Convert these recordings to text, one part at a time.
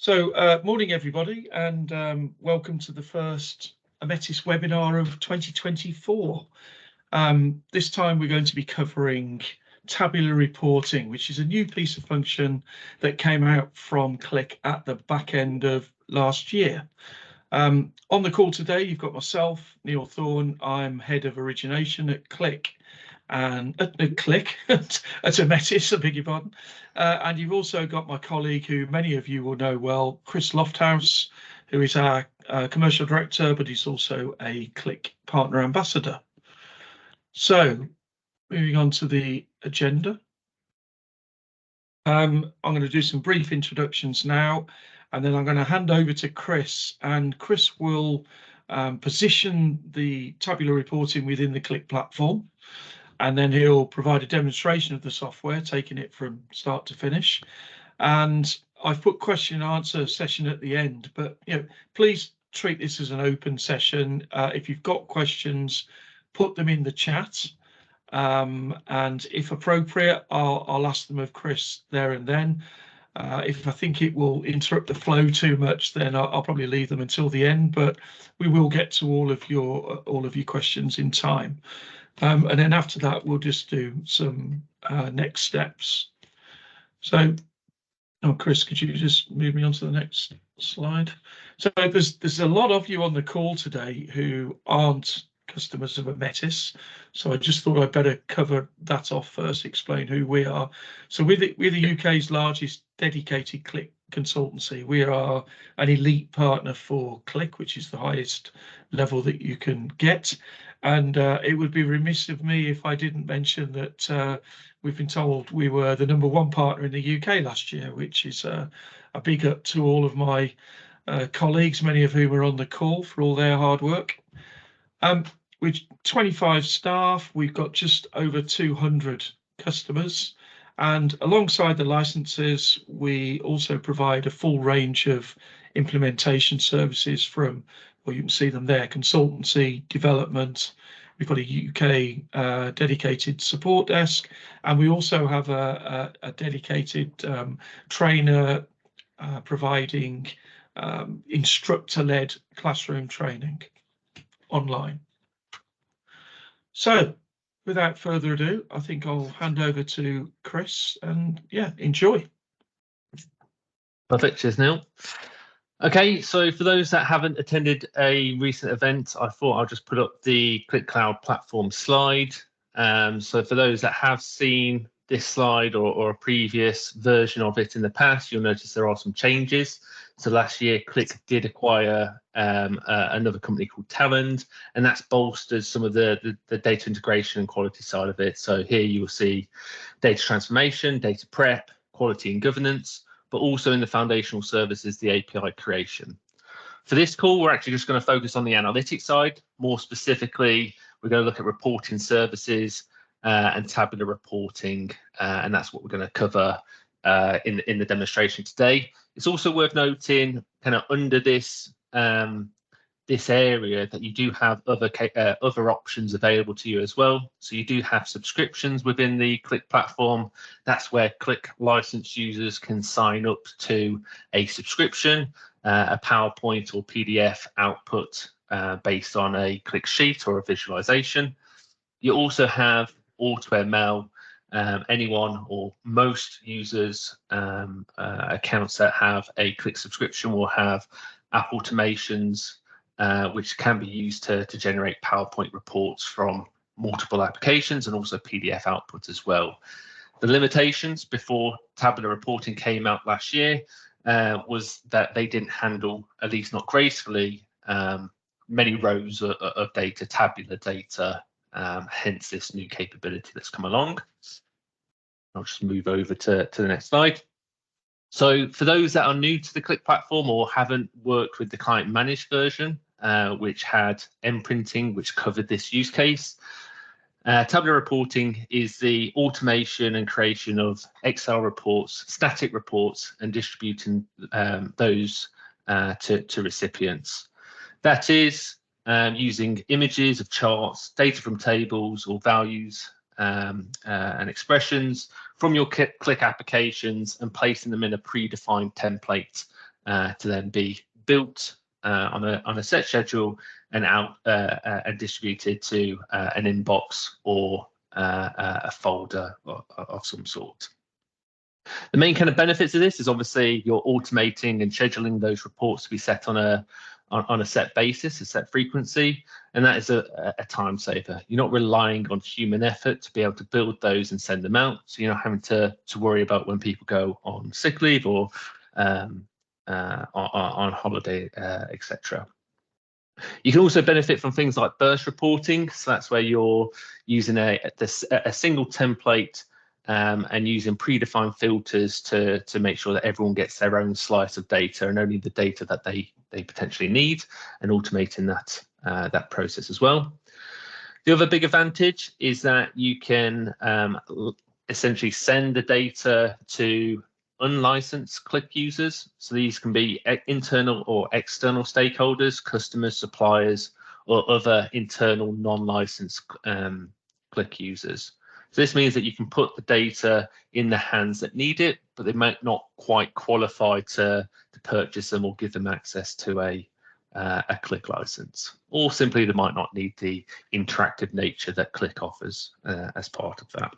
Morning everybody, and welcome to the first Ometis webinar of 2024. This time we're going to be covering tabular reporting, which is a new piece of function that came out from Qlik at the back end of last year. On the call today, you've got myself, Neil Thorne. I'm head of origination at Qlik, and Qlik at Ometis, I beg your pardon. And you've also got my colleague, who many of you will know well, Chris Lofthouse, who is our commercial director, but he's also a Qlik partner ambassador. So, moving on to the agenda. I'm going to do some brief introductions now, and then I'm going to hand over to Chris, and Chris will position the tabular reporting within the Qlik platform, and then he'll provide a demonstration of the software, taking it from start to finish. And I've put question and answer session at the end, but please treat this as an open session. If you've got questions, put them in the chat, and if appropriate, I'll ask them of Chris there and then. If I think it will interrupt the flow too much, then I'll probably leave them until the end, but we will get to all of your questions in time. And then after that, we'll just do some next steps. So, Chris, could you just move me on to the next slide? So there's a lot of you on the call today who aren't customers of Ometis, so I just thought I'd better cover that off first, explain who we are. So we're the UK's largest dedicated Qlik consultancy. We are an elite partner for Qlik, which is the highest level that you can get. And it would be remiss of me if I didn't mention that we've been told we were the #1 partner in the UK last year, which is a big up to all of my colleagues, many of whom are on the call, for all their hard work. With 25 staff, we've got just over 200 customers, and alongside the licenses, we also provide a full range of implementation services from, well, you can see them there, consultancy, development. We've got a UK dedicated support desk, and we also have a dedicated trainer providing instructor-led classroom training online. So, without further ado, I think I'll hand over to Chris, and yeah, enjoy. Perfect, cheers, Neil. Okay, so for those that haven't attended a recent event, I thought I'll just put up the Qlik Cloud platform slide. So for those that have seen this slide or a previous version of it in the past, you'll notice there are some changes. So last year, Qlik did acquire another company called Talend, and that's bolstered some of the data integration and quality side of it. So here you will see data transformation, data prep, quality and governance, but also in the foundational services, the API creation. For this call, we're actually just going to focus on the analytics side. More specifically, we're going to look at reporting services and tabular reporting, and that's what we're going to cover in the demonstration today. It's also worth noting, kind of under this this area, that you do have other options available to you as well. So you do have subscriptions within the Qlik platform. That's where Qlik license users can sign up to a subscription, a PowerPoint or PDF output based on a Qlik sheet or a visualization. You also have AutoML. Anyone or most users accounts that have a Qlik subscription will have app automations, which can be used to generate PowerPoint reports from multiple applications, and also PDF output as well. The limitations before tabular reporting came out last year was that they didn't handle, at least not gracefully, many rows of data, tabular data, hence this new capability that's come along. I'll just move over to the next slide. So for those that are new to the Qlik platform or haven't worked with the client managed version, which had imprinting, which covered this use case, tabular reporting is the automation and creation of Excel reports, static reports, and distributing those to recipients. That is using images of charts, data from tables or values and expressions from your Qlik applications, and placing them in a predefined template to then be built on a set schedule and out and distributed to an inbox or a folder of some sort. The main kind of benefits of this is obviously you're automating and scheduling those reports to be set on a set basis, a set frequency, and that is a time saver. You're not relying on human effort to be able to build those and send them out, so you're not having to worry about when people go on sick leave or on holiday, etc. You can also benefit from things like burst reporting, so that's where you're using a single template and using predefined filters to make sure that everyone gets their own slice of data and only the data that they potentially need, and automating that process as well. The other big advantage is that you can essentially send the data to unlicensed Qlik users. So these can be internal or external stakeholders, customers, suppliers, or other internal non-licensed Qlik users. So this means that you can put the data in the hands that need it, but they might not quite qualify to purchase them or give them access to a Qlik license, or simply they might not need the interactive nature that Qlik offers as part of that.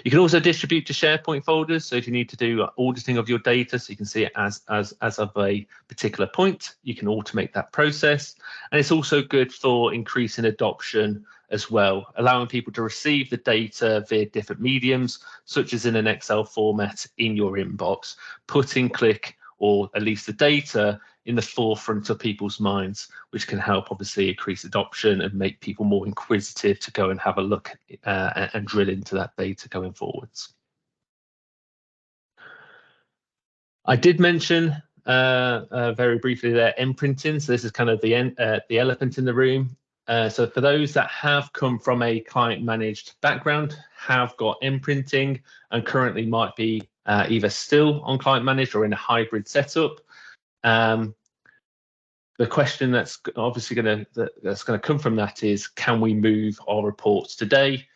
You can also distribute to SharePoint folders. So if you need to do auditing of your data, so you can see it as of a particular point, you can automate that process. And it's also good for increasing adoption as well, allowing people to receive the data via different mediums, such as in an Excel format in your inbox, putting Qlik, or at least the data, in the forefront of people's minds, which can help obviously increase adoption and make people more inquisitive to go and have a look and drill into that data going forwards. I did mention very briefly there imprinting, so this is kind of the elephant in the room. So for those that have come from a client managed background, have got imprinting, and currently might be either still on client managed or in a hybrid setup, the question that's obviously going to come from that is, can we move our reports today?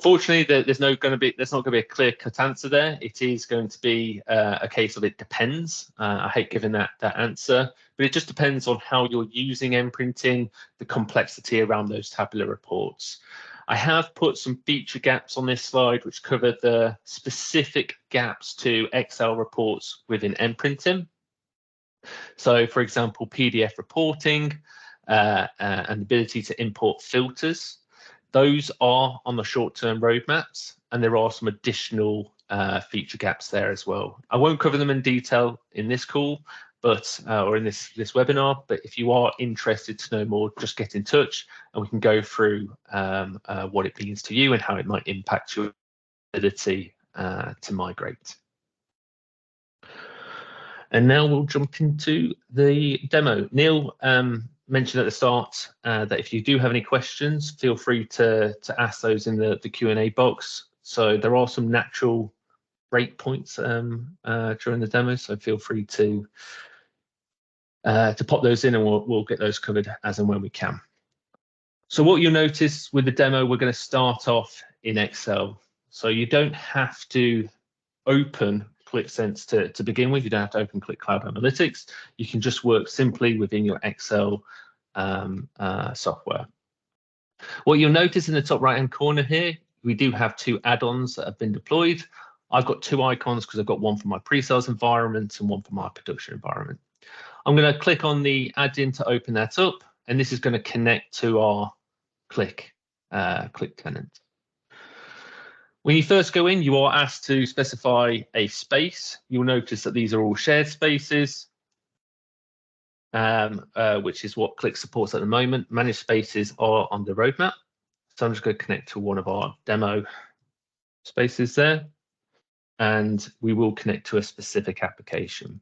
Fortunately, there's not going to be a clear-cut answer there. It is going to be a case of it depends. I hate giving that answer, but it just depends on how you're using imprinting, the complexity around those tabular reports. I have put some feature gaps on this slide which cover the specific gaps to Excel reports within imprinting. So, for example, PDF reporting and the ability to import filters. Those are on the short-term roadmaps, and there are some additional feature gaps there as well. I won't cover them in detail in this call, but or in this webinar. But if you are interested to know more, just get in touch, and we can go through what it means to you and how it might impact your ability to migrate. And now we'll jump into the demo. Neil mentioned at the start that if you do have any questions, feel free to ask those in the Q&A box. So there are some natural breakpoints during the demo, so feel free to pop those in, and we'll get those covered as and when we can. So what you'll notice with the demo, we're going to start off in Excel. So you don't have to open Qlik Sense to begin with. You don't have to open Qlik Cloud Analytics. You can just work simply within your Excel software. What you'll notice in the top right hand corner here, we do have two add-ons that have been deployed. I've got two icons because I've got one for my pre-sales environment and one for my production environment. I'm going to click on the add-in to open that up, and this is going to connect to our Qlik tenant. When you first go in, you are asked to specify a space. You'll notice that these are all shared spaces, which is what Qlik supports at the moment. Managed spaces are on the roadmap. So I'm just going to connect to one of our demo spaces there, and we will connect to a specific application.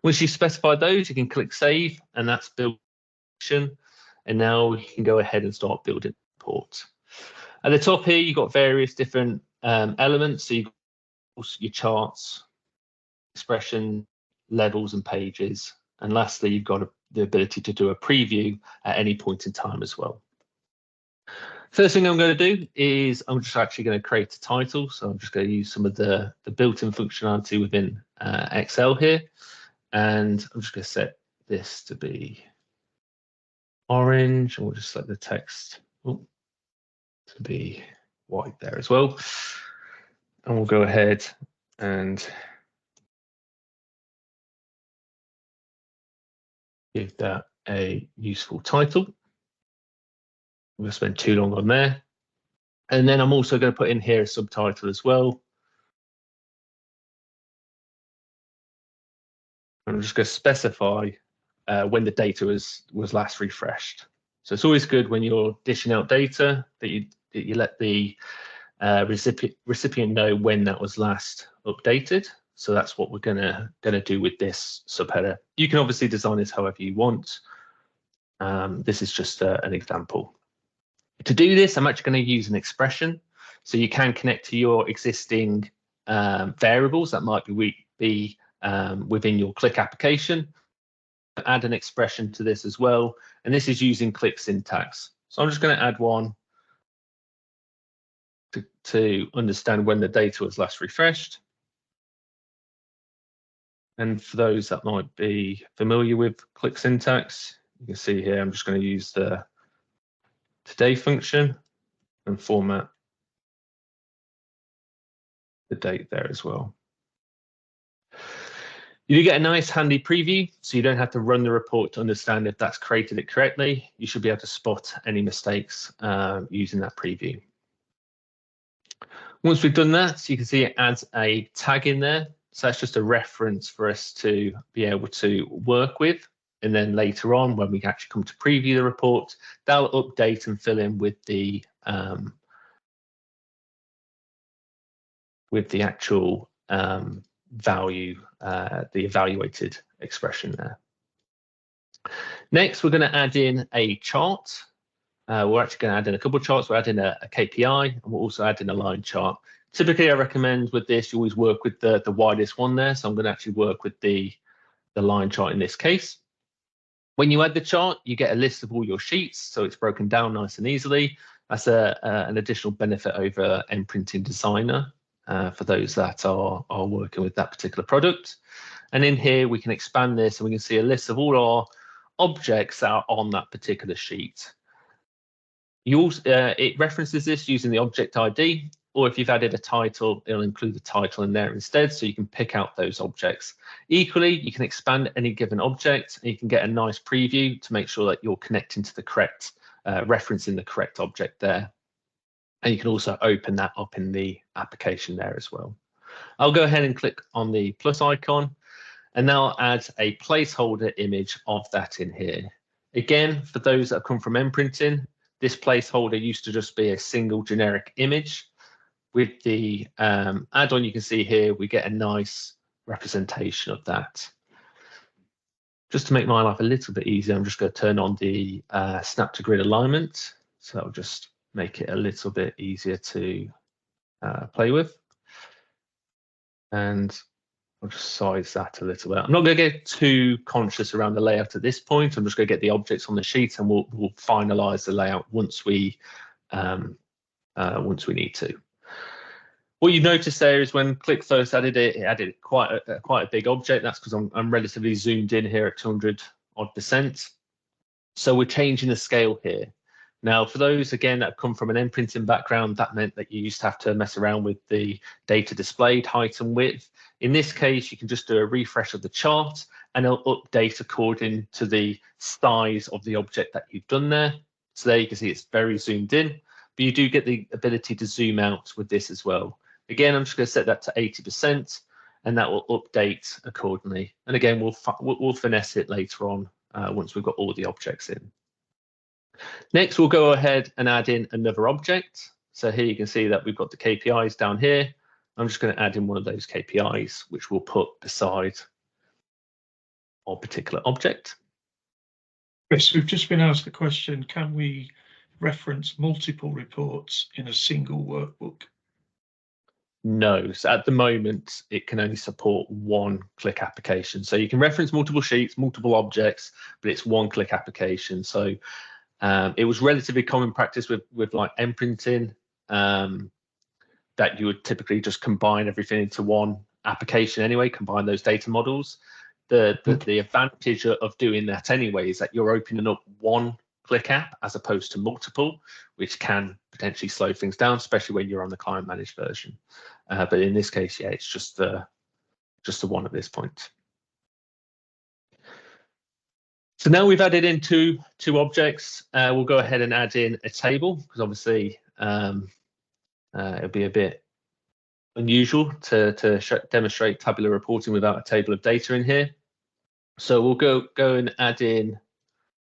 Once you specify those, you can click Save, and that's built. And now we can go ahead and start building reports. At the top here, you've got various different elements. So you've got your charts, expression, levels, and pages. And lastly, you've got the ability to do a preview at any point in time as well. First thing I'm going to do is I'm just actually going to create a title. So I'm just going to use some of the built-in functionality within Excel here. And I'm just going to set this to be orange, and we'll just set the text to be white there as well. And we'll go ahead and give that a useful title. I'm going to spend too long on there. And then I'm also going to put in here a subtitle as well. I'm just going to specify when the data was last refreshed. So it's always good when you're dishing out data that you let the recipient know when that was last updated. So that's what we're gonna do with this subheader. You can obviously design this however you want. This is just an example. To do this, I'm actually going to use an expression. So you can connect to your existing variables that might be within your Qlik application. Add an expression to this as well, and this is using Qlik syntax. So I'm just going to add one to understand when the data was last refreshed. And for those that might be familiar with Qlik syntax, you can see here I'm just going to use the today function and format the date there as well. You do get a nice handy preview, so you don't have to run the report to understand if that's created it correctly. You should be able to spot any mistakes using that preview. Once we've done that, you can see it adds a tag in there. So that's just a reference for us to be able to work with. And then later on, when we actually come to preview the report, that'll update and fill in with the actual value, the evaluated expression there. Next, we're going to add in a chart. We're actually going to add in a couple of charts. We're adding a KPI, and we'll also add in a line chart. Typically, I recommend with this, you always work with the widest one there. So I'm going to actually work with the line chart in this case. When you add the chart, you get a list of all your sheets. So it's broken down nice and easily. That's an additional benefit over Printing Designer for those that are working with that particular product. And in here, we can expand this and we can see a list of all our objects that are on that particular sheet. It references this using the object ID, or if you've added a title, it'll include the title in there instead, so you can pick out those objects. Equally, you can expand any given object, and you can get a nice preview to make sure that you're connecting to the correct, referencing the correct object there. And you can also open that up in the application there as well. I'll go ahead and click on the plus icon, and now I'll add a placeholder image of that in here. Again, for those that come from Printing, this placeholder used to just be a single generic image. With the add-on, you can see here, we get a nice representation of that. Just to make my life a little bit easier, I'm just going to turn on the snap to grid alignment. So that will just make it a little bit easier to play with. And I'll just size that a little bit. I'm not going to get too conscious around the layout at this point. I'm just going to get the objects on the sheet, and we'll finalize the layout once we need to. What you notice there is when Qlik first added it, it added quite a big object. That's because I'm relatively zoomed in here at 200%. So we're changing the scale here. Now, for those, again, that come from an Printing background, that meant that you used to have to mess around with the data displayed, height and width. In this case, you can just do a refresh of the chart, and it'll update according to the size of the object that you've done there. So there you can see it's very zoomed in, but you do get the ability to zoom out with this as well. Again, I'm just going to set that to 80%, and that will update accordingly. And again, we'll finesse it later on once we've got all the objects in. Next, we'll go ahead and add in another object. So here you can see that we've got the KPIs down here. I'm just going to add in one of those KPIs, which we'll put beside our particular object. Chris, we've just been asked the question, can we reference multiple reports in a single workbook? No, so at the moment, it can only support one Qlik application. So you can reference multiple sheets, multiple objects, but it's one Qlik application. So It was relatively common practice with like M printing, that you would typically just combine everything into one application anyway, combine those data models. The advantage of doing that anyway is that you're opening up one Qlik app as opposed to multiple, which can potentially slow things down, especially when you're on the client managed version. But in this case, yeah, it's just the one at this point. So now we've added in two objects. We'll go ahead and add in a table, because obviously it'll be a bit unusual to demonstrate tabular reporting without a table of data in here. So we'll go and add in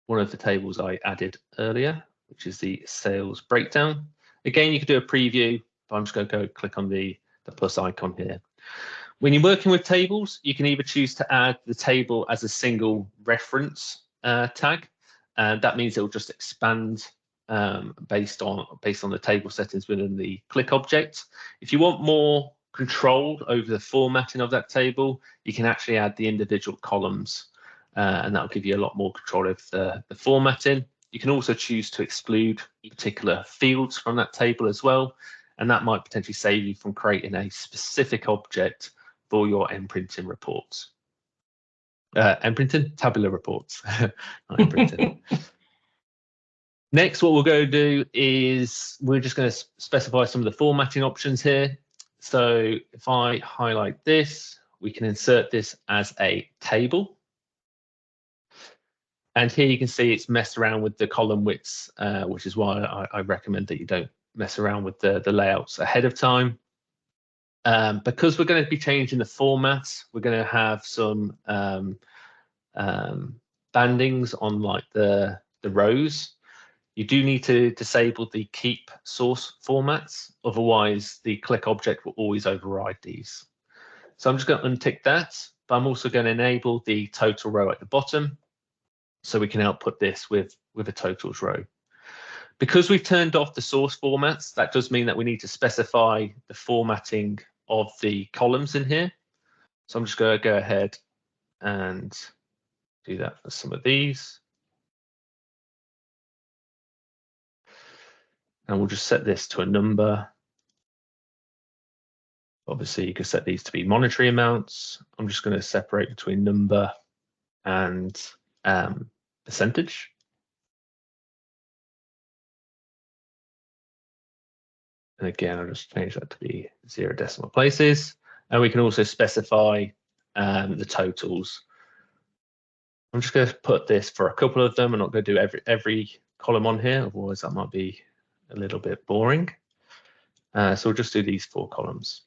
one of the tables I added earlier, which is the sales breakdown. Again, you could do a preview, but I'm just going to go click on the plus icon here. When you're working with tables, you can either choose to add the table as a single reference tag, and that means it will just expand based on the table settings within the Qlik object. If you want more control over the formatting of that table, you can actually add the individual columns, and that'll give you a lot more control over the formatting. You can also choose to exclude particular fields from that table as well, and that might potentially save you from creating a specific object for your M-printing reports. M-printing? Tabular reports, not M-printing. Next, what we'll go do is we're just going to specify some of the formatting options here. So if I highlight this, we can insert this as a table. And here you can see it's messed around with the column widths, which is why I recommend that you don't mess around with the layouts ahead of time. Because we're going to be changing the format, we're going to have some bandings on like the rows. You do need to disable the keep source formats, otherwise the Qlik object will always override these. So I'm just going to untick that, but I'm also going to enable the total row at the bottom, so we can output this with a totals row. Because we've turned off the source formats, that does mean that we need to specify the formatting of the columns in here. So I'm just going to go ahead and do that for some of these. And we'll just set this to a number. Obviously, you could set these to be monetary amounts. I'm just going to separate between number and percentage. And again, I'll just change that to be 0 decimal places. And we can also specify the totals. I'm just going to put this for a couple of them. I'm not going to do every column on here, otherwise that might be a little bit boring. So we'll just do these 4 columns.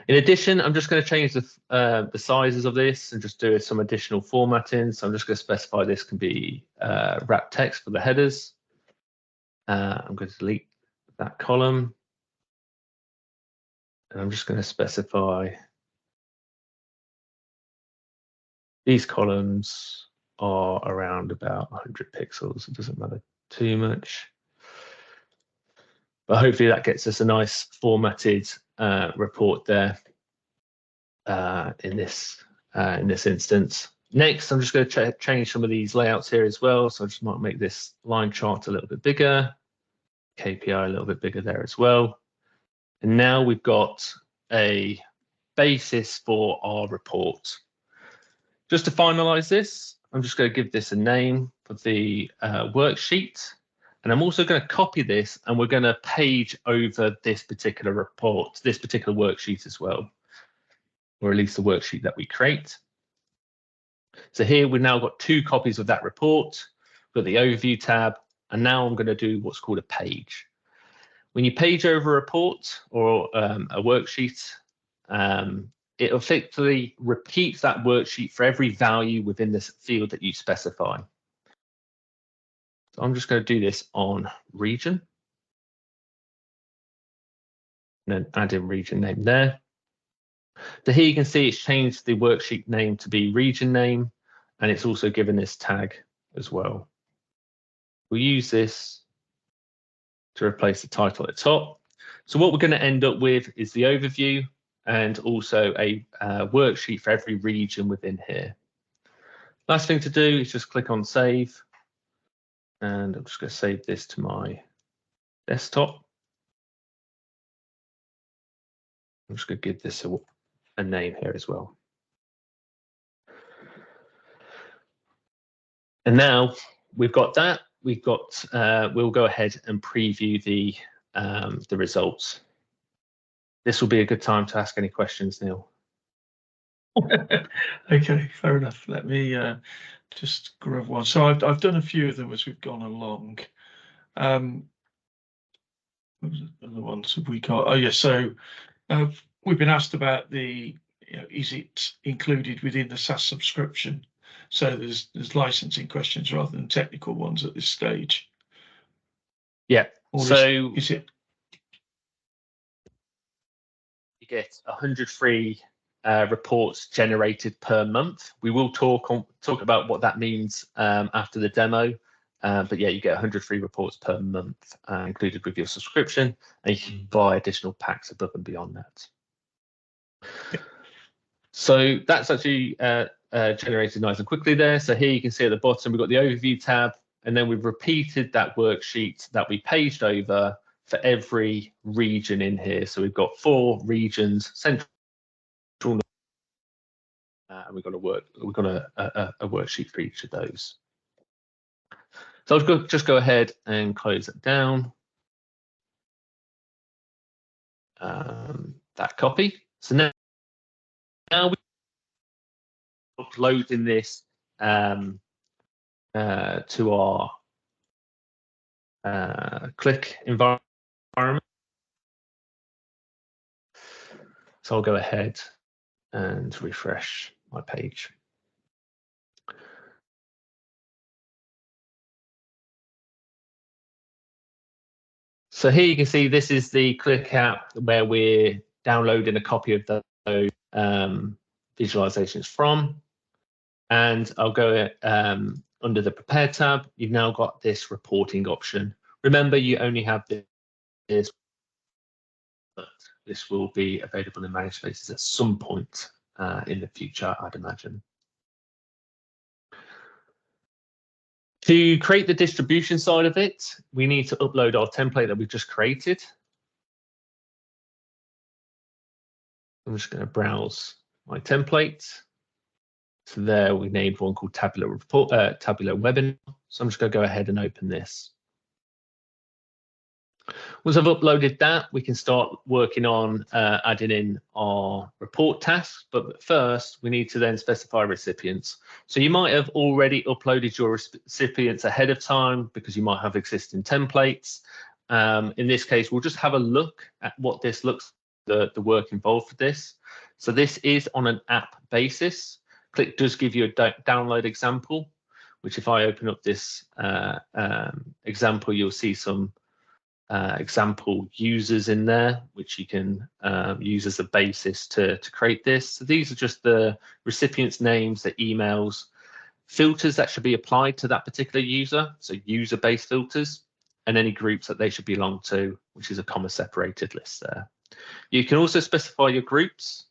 In addition, I'm just going to change the sizes of this and just do some additional formatting. So I'm just going to specify this can be wrap text for the headers. I'm going to delete that column. And I'm just going to specify these columns are around about 100 pixels. It doesn't matter too much. But hopefully that gets us a nice formatted report there in this instance. Next, I'm just going to change some of these layouts here as well. So I just might make this line chart a little bit bigger, KPI a little bit bigger there as well. And now we've got a basis for our report. Just to finalize this, I'm just going to give this a name for the worksheet. And I'm also going to copy this, and we're going to page over this particular report, this particular worksheet as well, or at least the worksheet that we create. So here we've now got 2 copies of that report. We've got the overview tab, and now I'm going to do what's called a page. When you page over a report or a worksheet, it effectively repeats that worksheet for every value within this field that you specify. So I'm just going to do this on region, and then add in region name there. So here you can see it's changed the worksheet name to be region name, and it's also given this tag as well. We'll use this to replace the title at the top. So what we're going to end up with is the overview and also a worksheet for every region within here. Last thing to do is just click on save. And I'm just going to save this to my desktop. I'm just going to give this a name here as well. And now we've got that. We've got. We'll go ahead and preview the results. This will be a good time to ask any questions, Neil. Okay, fair enough. Let me just grab one. So I've done a few of them as we've gone along. What was the other ones have we got? Oh yeah, so we've been asked about the, is it included within the SaaS subscription? So there's licensing questions rather than technical ones at this stage. Yeah. Or so is it? You get 100 free reports generated per month. We will talk about what that means after the demo. But yeah, you get 100 free reports per month included with your subscription, and you can buy additional packs above and beyond that. So that's actually generated nice and quickly there. So here you can see at the bottom, we've got the overview tab, and then we've repeated that worksheet that we paged over for every region in here. So we've got 4 regions, central, and we've got a worksheet for each of those. So I'll just go ahead and close it down. That copy. So now we're uploading this to our Qlik environment. So I'll go ahead and refresh my page. So here you can see this is the Qlik app where we're downloading a copy of those visualizations from. And I'll go under the Prepare tab. You've now got this reporting option. Remember, you only have this, but this will be available in Managed Spaces at some point in the future, I'd imagine. To create the distribution side of it, we need to upload our template that we've just created. I'm just going to browse my template. So there we named one called Tabular Webinar. So I'm just going to go ahead and open this. Once I've uploaded that, we can start working on adding in our report tasks. But first, we need to then specify recipients. So you might have already uploaded your recipients ahead of time because you might have existing templates. In this case, we'll just have a look at what this looks, the work involved for this. So this is on an app basis. Qlik does give you a download example, which if I open up this example, you'll see some example users in there, which you can use as a basis to create this. So these are just the recipients' names, the emails, filters that should be applied to that particular user, so user-based filters, and any groups that they should belong to, which is a comma-separated list there. You can also specify your groups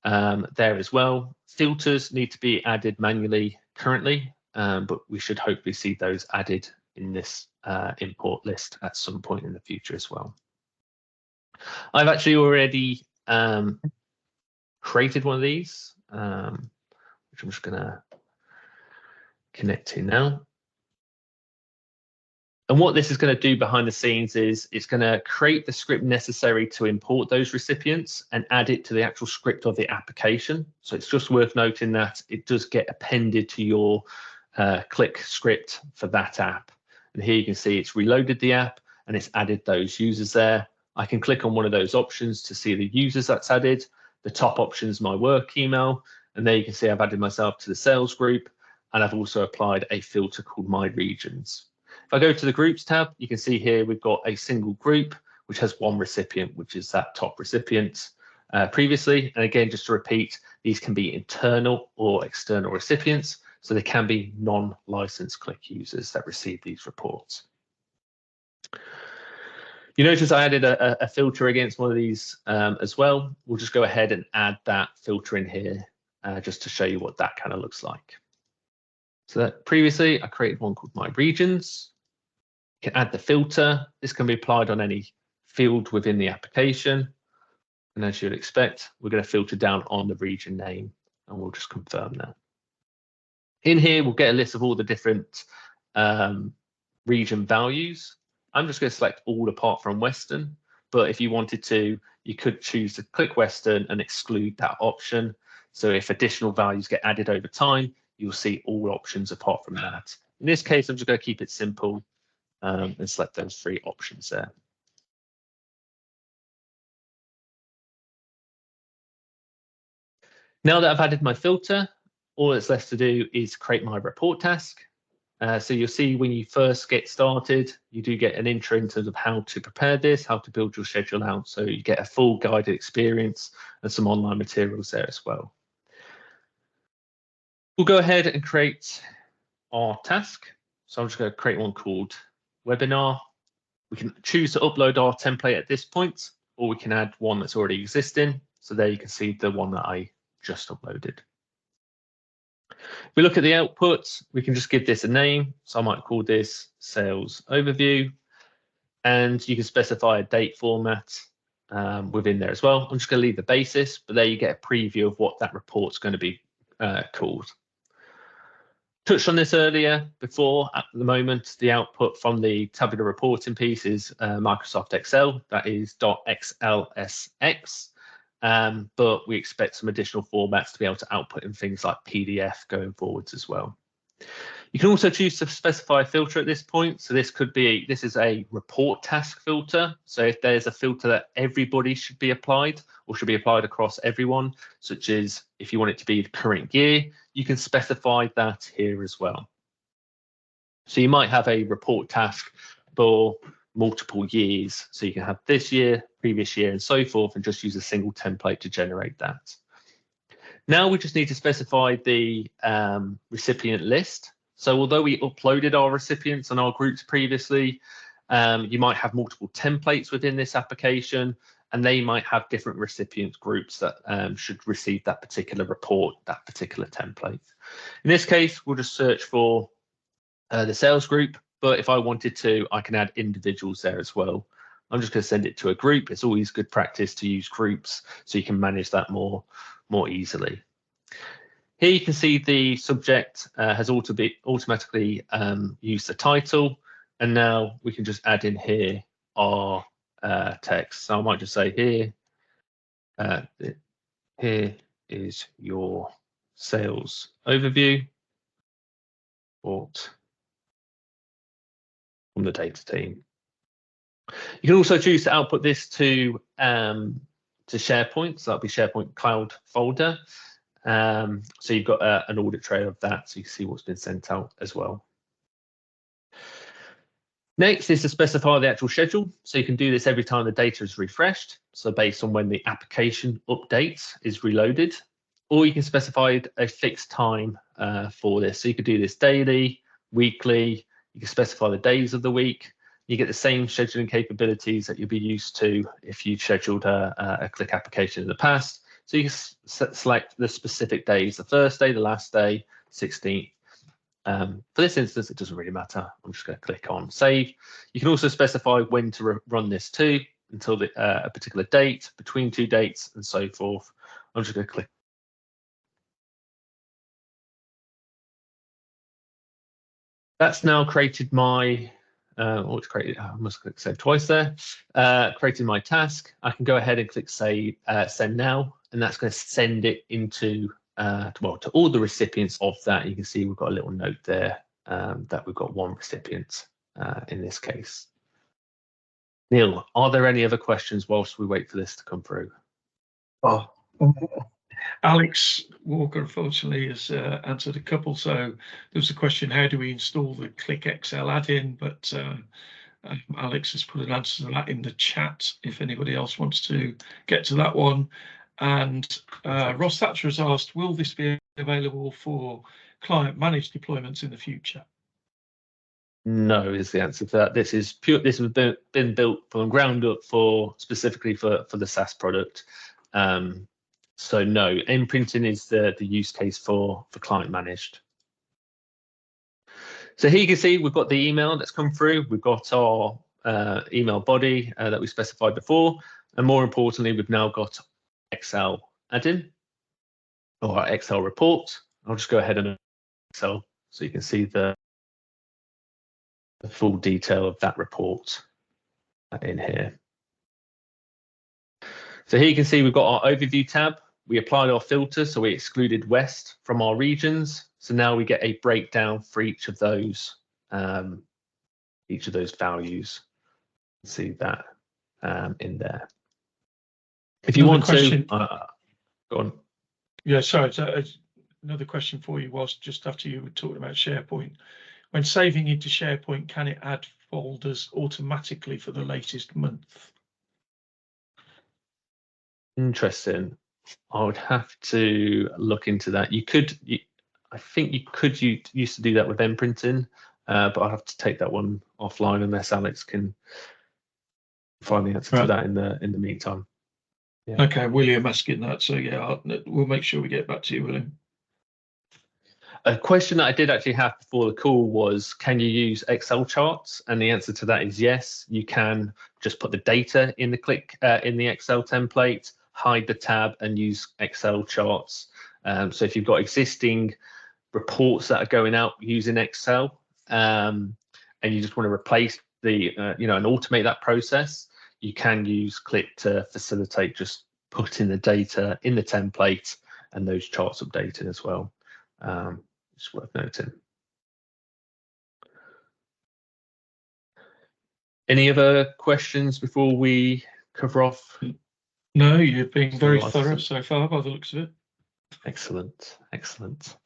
there as well. Filters need to be added manually currently, but we should hopefully see those added in this import list at some point in the future as well. I've actually already created one of these, which I'm just going to connect to now. And what this is going to do behind the scenes is it's going to create the script necessary to import those recipients and add it to the actual script of the application. So it's just worth noting that it does get appended to your Qlik script for that app. And here you can see it's reloaded the app and it's added those users there. I can click on one of those options to see the users that's added. The top option is my work email. And there you can see I've added myself to the sales group, and I've also applied a filter called My Regions. If I go to the Groups tab, you can see here we've got a single group which has one recipient, which is that top recipient previously. And again, just to repeat, these can be internal or external recipients. So they can be non-licensed Qlik users that receive these reports. You notice I added a filter against one of these as well. We'll just go ahead and add that filter in here just to show you what that kind of looks like. So that previously I created one called My Regions. You can add the filter. This can be applied on any field within the application. And as you'd expect, we're going to filter down on the region name, and we'll just confirm that. In here, we'll get a list of all the different region values. I'm just going to select all apart from Western, but if you wanted to, you could choose to click Western and exclude that option. So if additional values get added over time, you'll see all options apart from that. In this case, I'm just going to keep it simple and select those 3 options there. Now that I've added my filter, all that's left to do is create my report task. So you'll see when you first get started, you do get an intro in terms of how to prepare this, how to build your schedule out. So you get a full guided experience and some online materials there as well. We'll go ahead and create our task. So I'm just going to create one called webinar. We can choose to upload our template at this point, or we can add one that's already existing. So there you can see the one that I just uploaded. If we look at the output, we can just give this a name. So I might call this sales overview, and you can specify a date format within there as well. I'm just going to leave the basis, but there you get a preview of what that report's going to be called. Touched on this earlier before. At the moment, the output from the tabular reporting piece is Microsoft Excel. That is .xlsx. But we expect some additional formats to be able to output in things like PDF going forwards as well. You can also choose to specify a filter at this point. So this is a report task filter. So if there's a filter that everybody should be applied or should be applied across everyone, such as if you want it to be the current year, you can specify that here as well. So you might have a report task for multiple years. So you can have this year, previous year, and so forth, and just use a single template to generate that. Now we just need to specify the recipient list. So although we uploaded our recipients and our groups previously, you might have multiple templates within this application, and they might have different recipient groups that should receive that particular report, that particular template. In this case, we'll just search for the sales group, but if I wanted to, I can add individuals there as well. I'm just going to send it to a group. It's always good practice to use groups so you can manage that more easily. Here you can see the subject has automatically used the title, and now we can just add in here our text. So I might just say here is your sales overview report from the data team. You can also choose to output this to SharePoint. So that'll be SharePoint Cloud folder. So you've got an audit trail of that, so you can see what's been sent out as well. Next is to specify the actual schedule. So you can do this every time the data is refreshed. So based on when the application updates is reloaded, or you can specify a fixed time for this. So you could do this daily, weekly. You can specify the days of the week. You get the same scheduling capabilities that you'll be used to if you scheduled a Qlik application in the past. So you can select the specific days, the first day, the last day, 16th. For this instance, it doesn't really matter. I'm just going to click on save. You can also specify when to run this to until a particular date, between 2 dates, and so forth. I'm just going to click. That's now created my, I must click save twice there. Created my task. I can go ahead and click save, send now, and that's going to send it into to all the recipients of that. You can see we've got a little note there that we've got 1 recipient in this case. Neil, are there any other questions whilst we wait for this to come through? Oh, Alex Walker unfortunately has answered a couple. So there was a question, how do we install the Qlik Excel add-in? But Alex has put an answer to that in the chat if anybody else wants to get to that one. And Ross Thatcher has asked, will this be available for client managed deployments in the future? No is the answer to that. This has been built from the ground up specifically for the SaaS product. So no, imprinting is the use case for client managed. So here you can see we've got the email that's come through. We've got our email body that we specified before. And more importantly, we've now got Excel add-in or our Excel report. I'll just go ahead and Excel so you can see the full detail of that report in here. So here you can see we've got our overview tab. We applied our filter, so we excluded West from our regions. So now we get a breakdown for each of those values. See that in there. If you want to, go on. Yeah, sorry. So, another question for you was just after you were talking about SharePoint. When saving into SharePoint, can it add folders automatically for the latest month? Interesting. I would have to look into that. I think you could used to do that with imprinting, but I'll have to take that one offline unless Alex can find the answer to that in the meantime. Yeah. Okay, William asking that, so yeah, we'll make sure we get back to you, William. A question that I did actually have before the call was, can you use Excel charts? And the answer to that is yes. You can just put the data in the Qlik in the Excel template, hide the tab, and use Excel charts. So if you've got existing reports that are going out using Excel, and you just want to replace the and automate that process, you can use Qlik to facilitate just putting the data in the template and those charts updated as well. It's worth noting. Any other questions before we cover off? No, you've been very thorough so far by the looks of it. Excellent, excellent.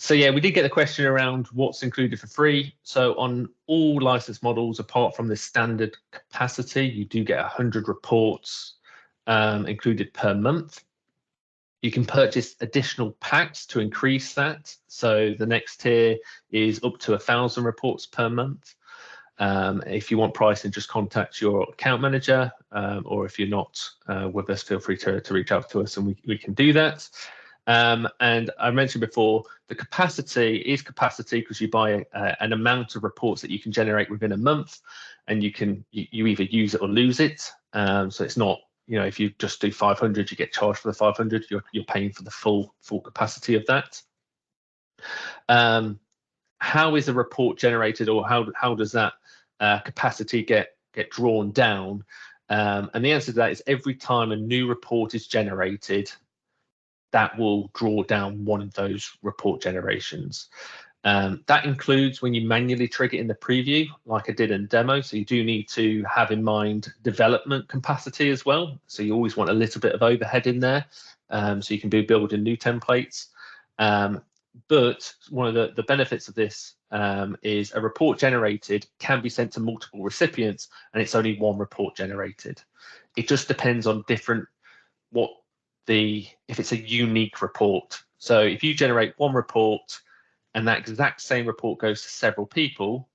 So yeah, we did get a question around what's included for free. So on all license models, apart from the standard capacity, you do get 100 reports included per month. You can purchase additional packs to increase that. So the next tier is up to 1,000 reports per month. If you want pricing, just contact your account manager, or if you're not with us, feel free to reach out to us and we can do that. And I mentioned before, the capacity is capacity because you buy an amount of reports that you can generate within a month, and you either use it or lose it. So it's not, if you just do 500, you get charged for the 500. You're paying for the full capacity of that. How is a report generated, or how does that capacity get drawn down? And the answer to that is every time a new report is generated, that will draw down one of those report generations. That includes when you manually trigger in the preview, like I did in demo. So you do need to have in mind development capacity as well. So you always want a little bit of overhead in there, so you can be building new templates. But one of the benefits of this is a report generated can be sent to multiple recipients, and it's only one report generated. It just depends on if it's a unique report. So if you generate one report and that exact same report goes to several people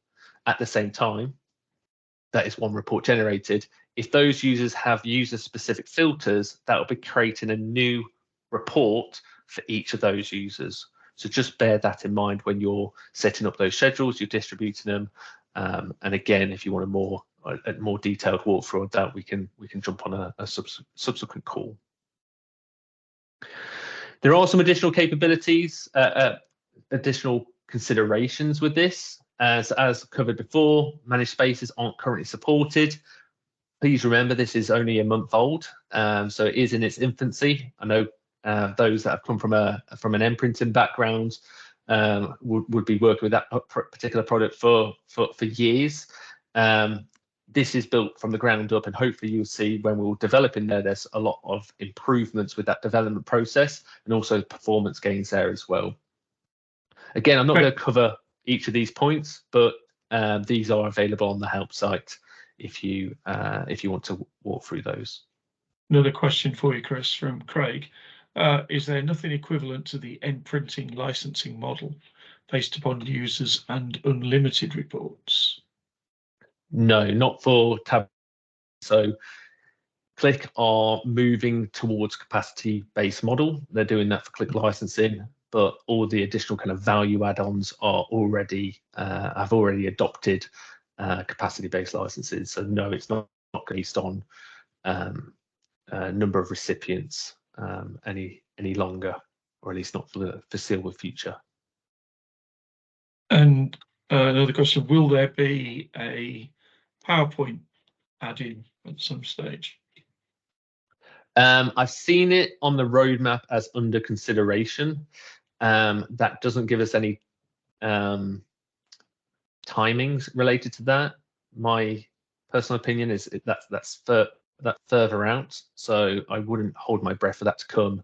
at the same time, that is one report generated. If those users have user-specific filters, that will be creating a new report for each of those users. So just bear that in mind when you're setting up those schedules, you're distributing them. And again, if you want a more detailed walkthrough of that, we can jump on a subsequent call. There are some additional capabilities, additional considerations with this. As covered before, managed spaces aren't currently supported. Please remember this is only a month old, so it is in its infancy. I know those that have come from an imprinting background would be working with that particular product for years. This is built from the ground up, and hopefully you'll see when we'll develop in there's a lot of improvements with that development process and also performance gains there as well. Again, I'm not going to cover each of these points, but these are available on the help site if you want to walk through those. Another question for you, Chris, from Craig. Is there nothing equivalent to the imprinting licensing model based upon users and unlimited reports? No, not for Tab. So Qlik are moving towards capacity-based model. They're doing that for Qlik licensing. but all the additional kind of value add-ons are already have already adopted capacity-based licenses. So no, it's not based on number of recipients any longer, or at least not for the foreseeable future. And another question, will there be a PowerPoint add-in at some stage? I've seen it on the roadmap as under consideration. That doesn't give us any timings related to that. My personal opinion is that's further out, so I wouldn't hold my breath for that to come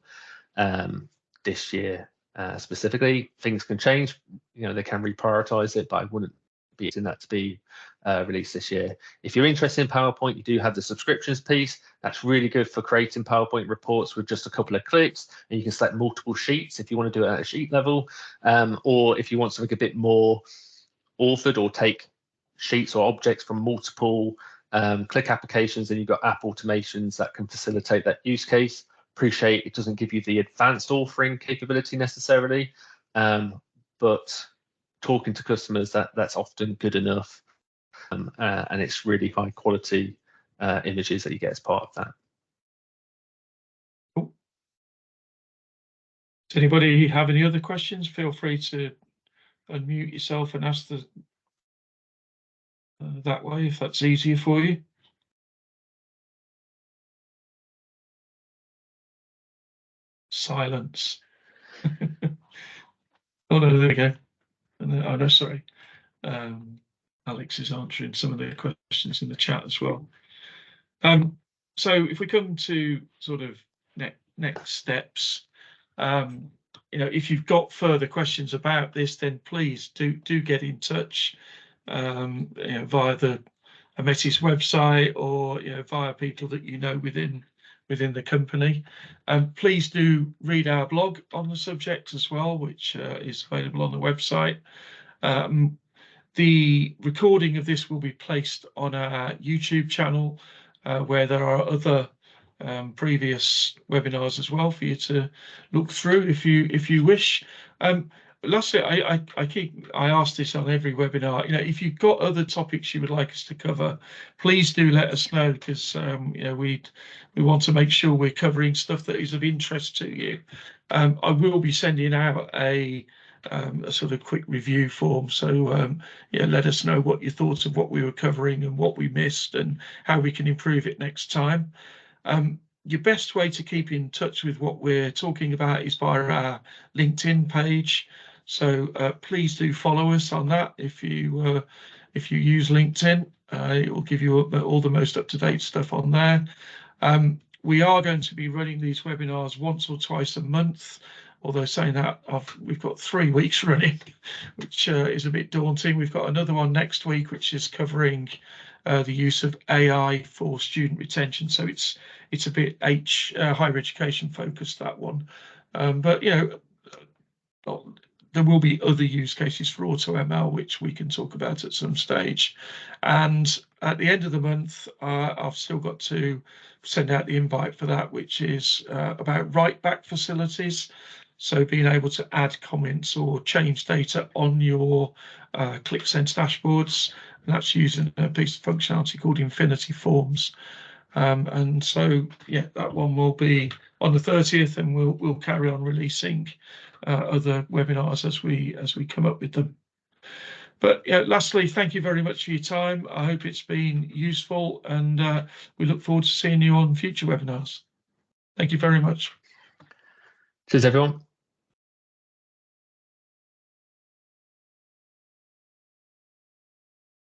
this year specifically. Things can change, you know, they can reprioritize it, but I wouldn't be in that to be released this year. If you're interested in PowerPoint, you do have the subscriptions piece. That's really good for creating PowerPoint reports with just a couple of clicks, and you can select multiple sheets if you want to do it at a sheet level, or if you want something a bit more authored, or take sheets or objects from multiple Qlik applications, and you've got app automations that can facilitate that use case. Appreciate it doesn't give you the advanced authoring capability necessarily, but talking to customers, that's often good enough, and it's really high quality images that you get as part of that. Cool. Does anybody have any other questions? Feel free to unmute yourself and ask that way if that's easier for you. Silence. Oh no, there we go. Oh no, sorry. Alex is answering some of the questions in the chat as well. So if we come to sort of next steps, you know, if you've got further questions about this, then please do get in touch, you know, via the Ometis website, or, you know, via people that you know within the company. Please do read our blog on the subject as well, which is available on the website. The recording of this will be placed on our YouTube channel, where there are other previous webinars as well for you to look through if you wish. Lastly, I ask this on every webinar. You know, if you've got other topics you would like us to cover, please do let us know, because you know, we want to make sure we're covering stuff that is of interest to you. I will be sending out a sort of quick review form, so yeah, let us know what you thought of what we were covering and what we missed and how we can improve it next time. Your best way to keep in touch with what we're talking about is via our LinkedIn page. So please do follow us on that. If you use LinkedIn, it will give you all the most up-to-date stuff on there. We are going to be running these webinars once or twice a month, although saying that, we've got 3 weeks running, which is a bit daunting. We've got another one next week, which is covering the use of AI for student retention. So it's a bit higher education focused, that one. But, you know, there will be other use cases for AutoML, which we can talk about at some stage. And at the end of the month, I've still got to send out the invite for that, which is about write-back facilities. So being able to add comments or change data on your Qlik Sense dashboards, and that's using a piece of functionality called Infinity Forms. And so, yeah, that one will be on the 30th, and we'll carry on releasing other webinars as we come up with them. But yeah, lastly, thank you very much for your time. I hope it's been useful, and we look forward to seeing you on future webinars. Thank you very much. Cheers, everyone.